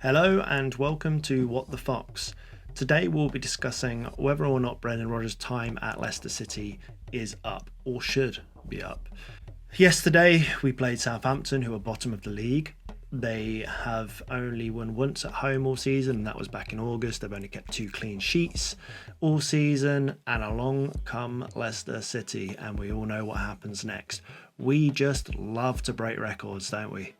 Hello and welcome to What the Fox. Today we'll be discussing whether or not Brendan Rodgers' time at Leicester City is up or should be up. Yesterday we played Southampton, who are bottom of the league. They have only won once at home all season, and that was back in August. They've only kept 2 clean sheets all season, and along come Leicester City, and we all know what happens next. We just love to break records, don't we?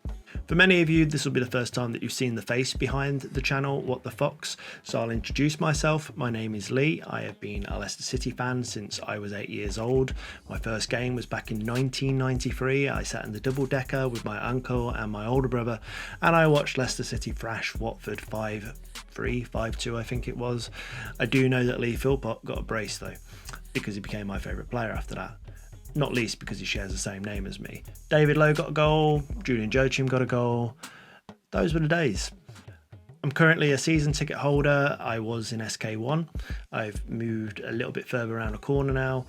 For many of you, this will be the first time that you've seen the face behind the channel, What the Fox. So I'll introduce myself. My name is Lee. I have been a Leicester City fan since I was 8 years old. My first game was back in 1993. I sat in the double decker with my uncle and my older brother, and I watched Leicester City thrash Watford 5-3, 5-2 I think it was. I do know that Lee Philpott got a brace though, because he became my favourite player after that. Not least because he shares the same name as me. David Lowe got a goal, Julian Joachim got a goal. Those were the days. I'm currently a season ticket holder. I was in SK1. I've moved a little bit further around the corner now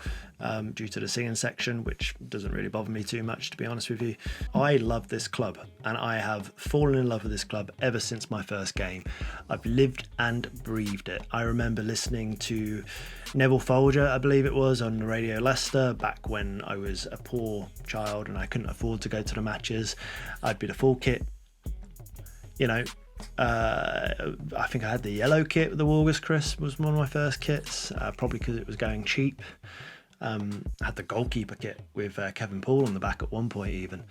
due to the singing section, which doesn't really bother me too much, to be honest with you. I love this club, and I have fallen in love with this club ever since my first game. I've lived and breathed it. I remember listening to Neville Folger, I believe it was, on Radio Leicester back when I was a poor child and I couldn't afford to go to the matches. I'd be the full kit, you know. I think I had the yellow kit with the August Crisp, was one of my first kits, probably because it was going cheap. I had the goalkeeper kit with Kevin Poole on the back at one point even.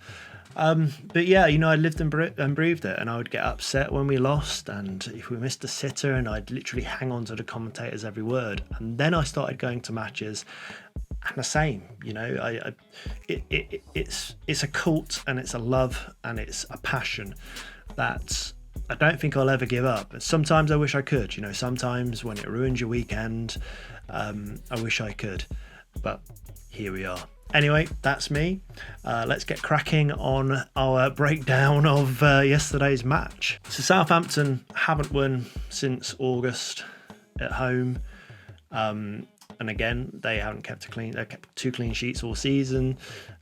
But yeah, you know, I lived and breathed it, and I would get upset when we lost and if we missed a sitter, and I'd literally hang on to the commentators' every word. And then I started going to matches, and the same, you know, it's a cult, and it's a love, and it's a passion that I don't think I'll ever give up. Sometimes I wish I could, you know, sometimes when it ruins your weekend, I wish I could, but here we are. Anyway, that's me. Let's get cracking on our breakdown of yesterday's match. So Southampton haven't won since August at home. And again, they haven't kept they kept 2 clean sheets all season.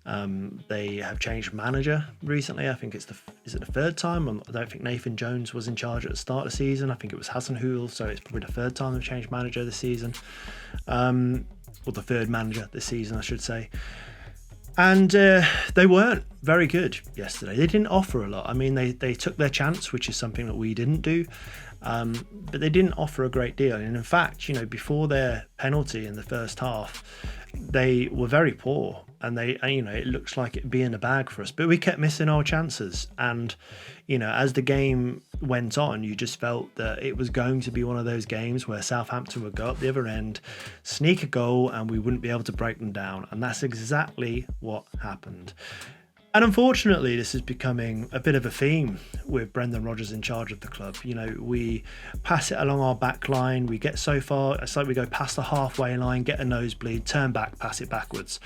They have changed manager recently. I think is it the third time? I don't think Nathan Jones was in charge at the start of the season. I think it was Hasenhüttl, so it's probably the third time they've changed manager this season. Or the third manager this season, I should say. And they weren't very good yesterday. They didn't offer a lot. I mean, they took their chance, which is something that we didn't do. But they didn't offer a great deal. And in fact, you know, before their penalty in the first half, they were very poor. And you know, it looks like it'd be in the bag for us. But we kept missing our chances. And, you know, as the game went on, you just felt that it was going to be one of those games where Southampton would go up the other end, sneak a goal, and we wouldn't be able to break them down. And that's exactly what happened. And unfortunately, this is becoming a bit of a theme with Brendan Rodgers in charge of the club. You know, we pass it along our back line. We get so far, it's like we go past the halfway line, get a nosebleed, turn back, pass it backwards.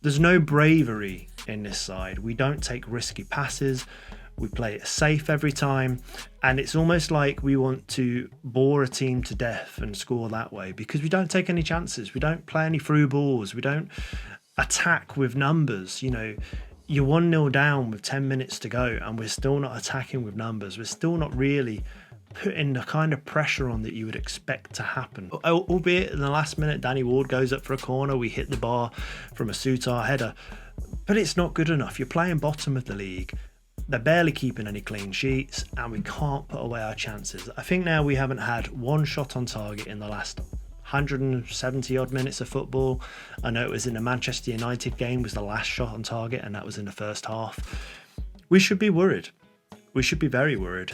There's no bravery in this side. We don't take risky passes. We play it safe every time. And it's almost like we want to bore a team to death and score that way, because we don't take any chances. We don't play any through balls. We don't attack with numbers. You know, you're 1-0 down with 10 minutes to go and we're still not attacking with numbers. We're still not really putting the kind of pressure on that you would expect to happen. Albeit in the last minute, Danny Ward goes up for a corner. We hit the bar from a Southampton header. But it's not good enough. You're playing bottom of the league. They're barely keeping any clean sheets, and we can't put away our chances. I think now we haven't had one shot on target in the last 170 odd minutes of football. I know it was in the Manchester United game was the last shot on target, and that was in the first half. We should be worried. We should be very worried.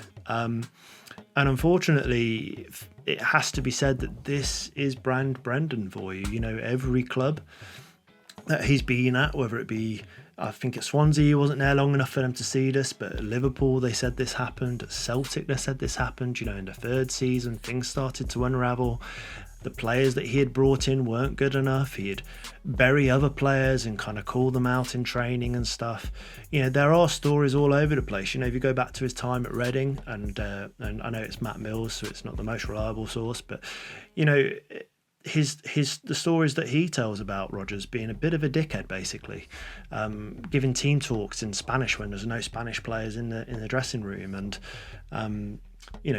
And unfortunately, it has to be said that this is Brendan for you. You know, every club that he's been at, whether it be, I think at Swansea he wasn't there long enough for them to see this, but at Liverpool they said this happened, at Celtic they said this happened. You know, in the third season things started to unravel. The players that he had brought in weren't good enough. He'd bury other players and kind of call them out in training and stuff. You know, there are stories all over the place. You know, if you go back to his time at Reading, and I know it's Matt Mills, so it's not the most reliable source, but, you know, the stories that he tells about Rodgers being a bit of a dickhead, basically, giving team talks in Spanish when there's no Spanish players in the dressing room, and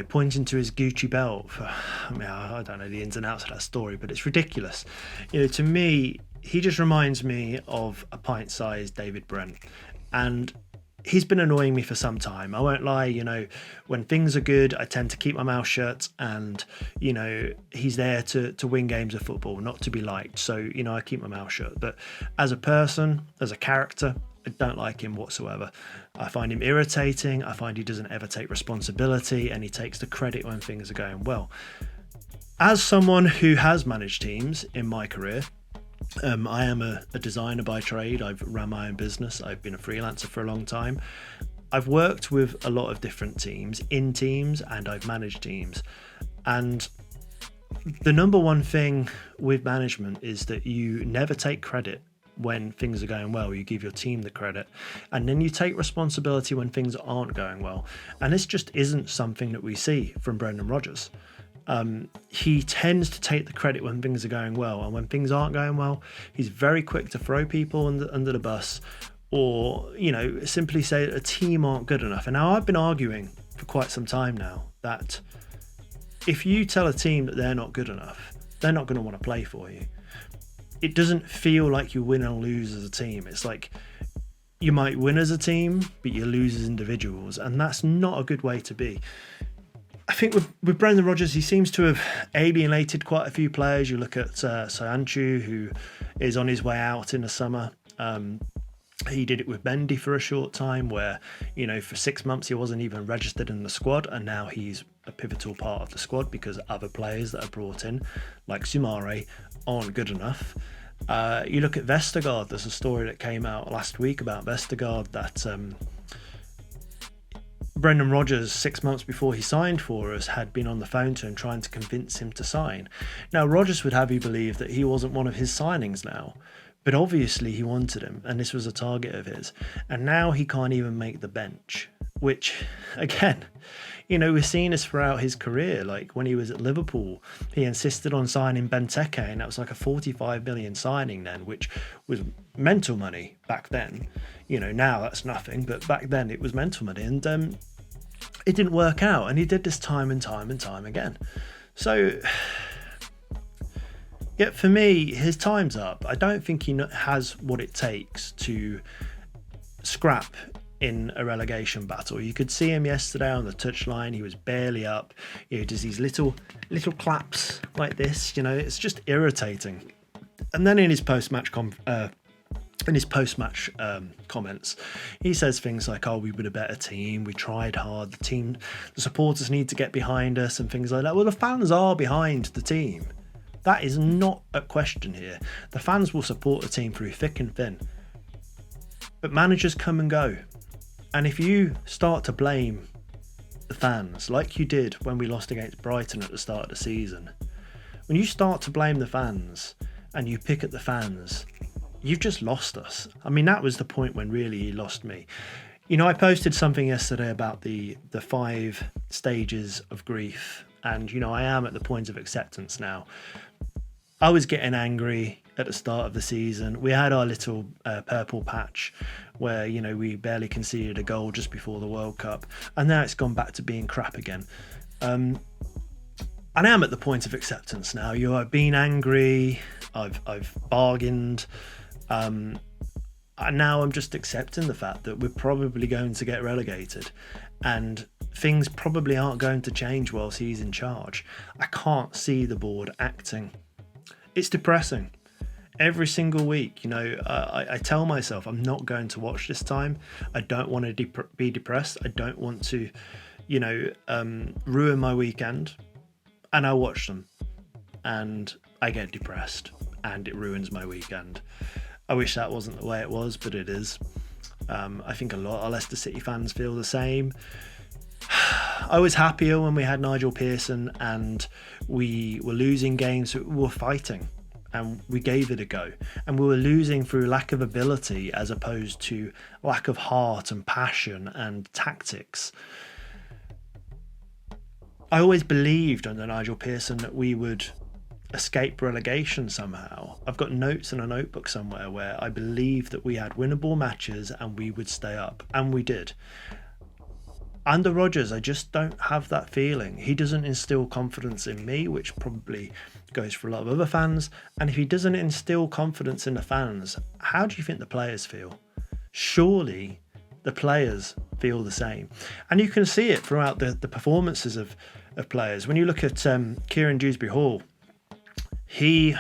pointing to his Gucci belt. I don't know the ins and outs of that story, but it's ridiculous. To me, he just reminds me of a pint-sized David Brent, and he's been annoying me for some time. I won't lie, when things are good, I tend to keep my mouth shut, and, he's there to win games of football, not to be liked. So, I keep my mouth shut. But as a person, as a character, I don't like him whatsoever. I find him irritating. I find he doesn't ever take responsibility, and he takes the credit when things are going well. As someone who has managed teams in my career, I am a designer by trade. I've run my own business. I've been a freelancer for a long time. I've worked with a lot of different teams, in teams, and I've managed teams. And the number one thing with management is that you never take credit when things are going well. You give your team the credit, and then you take responsibility when things aren't going well. And this just isn't something that we see from Brendan Rodgers. He tends to take the credit when things are going well, and when things aren't going well, he's very quick to throw people under the bus, or simply say that a team aren't good enough. And now I've been arguing for quite some time now that if you tell a team that they're not good enough, they're not going to want to play for you. It doesn't feel like you win and lose as a team. It's like you might win as a team, but you lose as individuals, and that's not a good way to be. I think with Brendan Rodgers, he seems to have alienated quite a few players. You look at Southampton, who is on his way out in the summer. He did it with Mendy for a short time, where, for 6 months he wasn't even registered in the squad, and now he's a pivotal part of the squad because other players that are brought in, like Sumare, aren't good enough. You look at Vestergaard. There's a story that came out last week about Vestergaard that Brendan Rodgers, 6 months before he signed for us, had been on the phone to him trying to convince him to sign. Now, Rodgers would have you believe that he wasn't one of his signings now, but obviously he wanted him, and this was a target of his. And now he can't even make the bench, which, again, we've seen this throughout his career. Like when he was at Liverpool, he insisted on signing Benteke, and that was like a 45 million signing then, which was mental money back then. Now that's nothing, but back then it was mental money, and it didn't work out. And he did this time and time and time again. So, yet for me, his time's up. I don't think he has what it takes to scrap in a relegation battle. You could see him yesterday on the touchline. He was barely up. He does these little claps like this. It's just irritating. And then in his post-match comments, he says things like, "Oh, we were a better team. We tried hard. The supporters need to get behind us," and things like that. Well, the fans are behind the team. That is not a question here. The fans will support the team through thick and thin. But managers come and go. And if you start to blame the fans, like you did when we lost against Brighton at the start of the season, when you start to blame the fans and you pick at the fans, you've just lost us. I mean, that was the point when really he lost me. I posted something yesterday about the 5 stages of grief, and I am at the point of acceptance now. I was getting angry at the start of the season. We had our little purple patch where, we barely conceded a goal just before the World Cup, and now it's gone back to being crap again. And I am at the point of acceptance now. I've been angry, I've bargained, and now I'm just accepting the fact that we're probably going to get relegated, and things probably aren't going to change whilst he's in charge. I can't see the board acting. It's depressing. Every single week, I tell myself I'm not going to watch this time. I don't want to be depressed. I don't want to, ruin my weekend. And I watch them, and I get depressed, and it ruins my weekend. I wish that wasn't the way it was, but it is. I think a lot of Leicester City fans feel the same. I was happier when we had Nigel Pearson and we were losing games, so we were fighting and we gave it a go. And we were losing through lack of ability as opposed to lack of heart and passion and tactics. I always believed under Nigel Pearson that we would escape relegation somehow. I've got notes in a notebook somewhere where I believe that we had winnable matches and we would stay up, and we did. Under Rodgers, I just don't have that feeling. He doesn't instill confidence in me, which probably goes for a lot of other fans. And if he doesn't instill confidence in the fans, how do you think the players feel? Surely the players feel the same. And you can see it throughout the performances of players. When you look at Kieran Dewsbury-Hall, he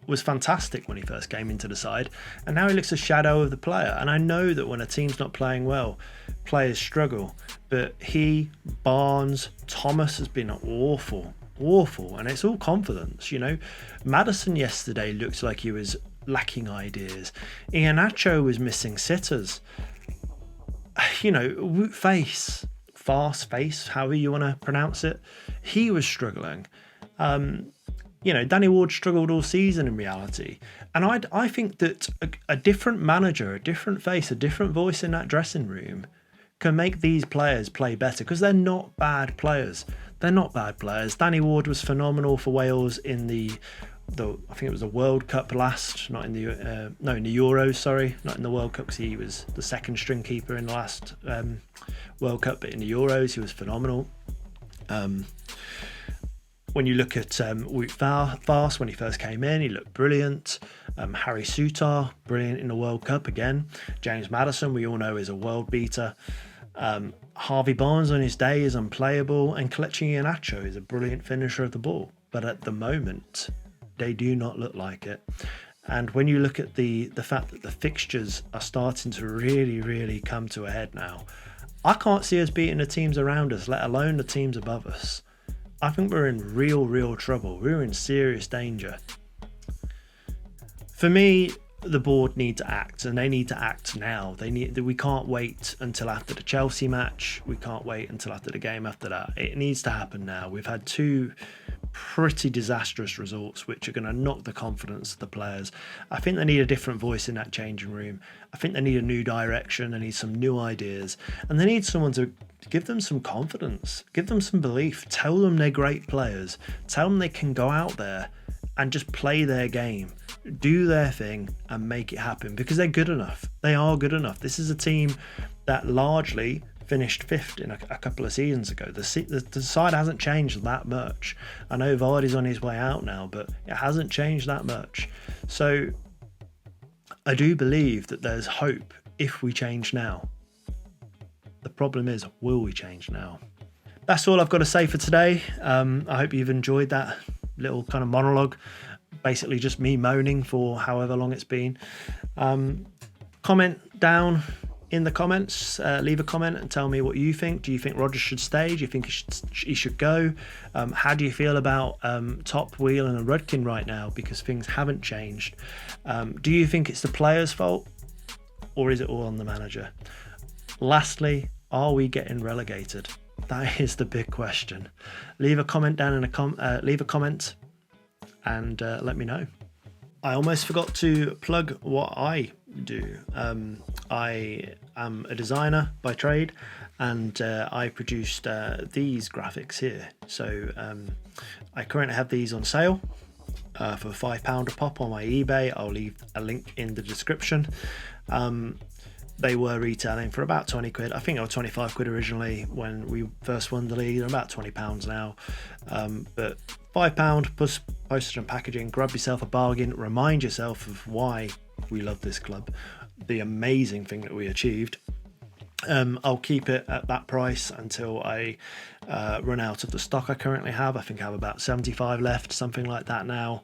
was fantastic when he first came into the side, and now he looks a shadow of the player. And I know that when a team's not playing well, players struggle, but he, Barnes, Thomas has been awful, and it's all confidence, you know. Maddison yesterday looked like he was lacking ideas. Iheanacho was missing sitters. You know, fast face, however you want to pronounce it, he was struggling. You know, Danny Ward struggled all season in reality. And I think that a different manager, a different face, a different voice in that dressing room can make these players play better, because they're not bad players. They're not bad players. Danny Ward was phenomenal for Wales in the I think it was the World Cup last, not in the in the Euros, sorry, not in the World Cup, because he was the second string keeper in the last World Cup, but in the Euros he was phenomenal. When you look at Wout Faes, when he first came in, he looked brilliant. Harry Souttar, brilliant in the World Cup again. James Maddison, we all know, is a world beater. Harvey Barnes on his day is unplayable, and Kelechi Iheanacho is a brilliant finisher of the ball. But at the moment, they do not look like it. And when you look at the fact that the fixtures are starting to really, really come to a head now, I can't see us beating the teams around us, let alone the teams above us. I think we're in real trouble. We're in serious danger. For me, the board need to act, and they need to act now. We can't wait until after the Chelsea match. We can't wait until after the game after that. It needs to happen now. We've had two pretty disastrous results which are going to knock the confidence of the players. I think they need a different voice in that changing room. I think they need a new direction. They need some new ideas, and they need someone to give them some confidence, give them some belief, tell them they're great players, tell them they can go out there and just play their game, do their thing and make it happen, because they're good enough. They are good enough. This is a team that largely finished fifth in a couple of seasons ago. The side hasn't changed that much. I know Vardy's on his way out now, but it hasn't changed that much. So I do believe that there's hope if we change now. The problem is, will we change now? That's all I've got to say for today. I hope you've enjoyed that little kind of monologue. Basically just me moaning for however long it's been. Comment down in the comments, leave a comment and tell me what you think. Do you think Rodgers should stay? Do you think he should go? How do you feel about Top, Whelan and Rudkin right now, because things haven't changed? Do you think it's the players' fault, or is it all on the manager? Lastly, are we getting relegated? That is the big question. Leave a comment down in leave a comment and let me know. I almost forgot to plug what I do. I am a designer by trade, and I produced these graphics here. So I currently have these on sale for £5 a pop on my eBay. I'll leave a link in the description. They were retailing for about 20 quid. I think they were 25 quid originally when we first won the league. They're about £20 now. But £5 plus postage and packaging. Grab yourself a bargain. Remind yourself of why we love this club, the amazing thing that we achieved. I'll keep it at that price until I run out of the stock I currently have. I think I have about 75 left, something like that now.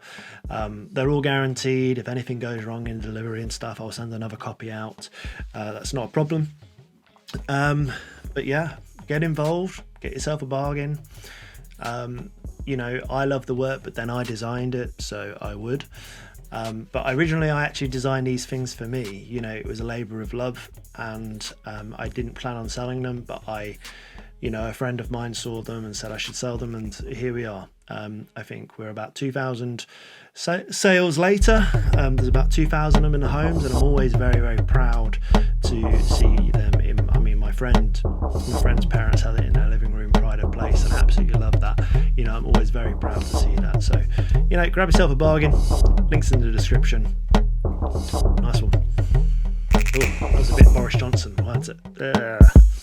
They're all guaranteed. If anything goes wrong in delivery and stuff, I'll send another copy out. That's not a problem. But yeah, get involved, get yourself a bargain. You know, I love the work, but then I designed it, so I would. But originally I actually designed these things for me. You know, it was a labour of love, and I didn't plan on selling them, but a friend of mine saw them and said I should sell them, and here we are. I think we're about 2,000 sales later. There's about 2,000 of them in the homes, and I'm always very, very proud to see them my friend's parents had it in their living room, pride of place, and I absolutely love that. You know, I'm always very proud to see that. So, you know, grab yourself a bargain. Links in the description. Nice one. Oh, that was a bit Boris Johnson. What's it?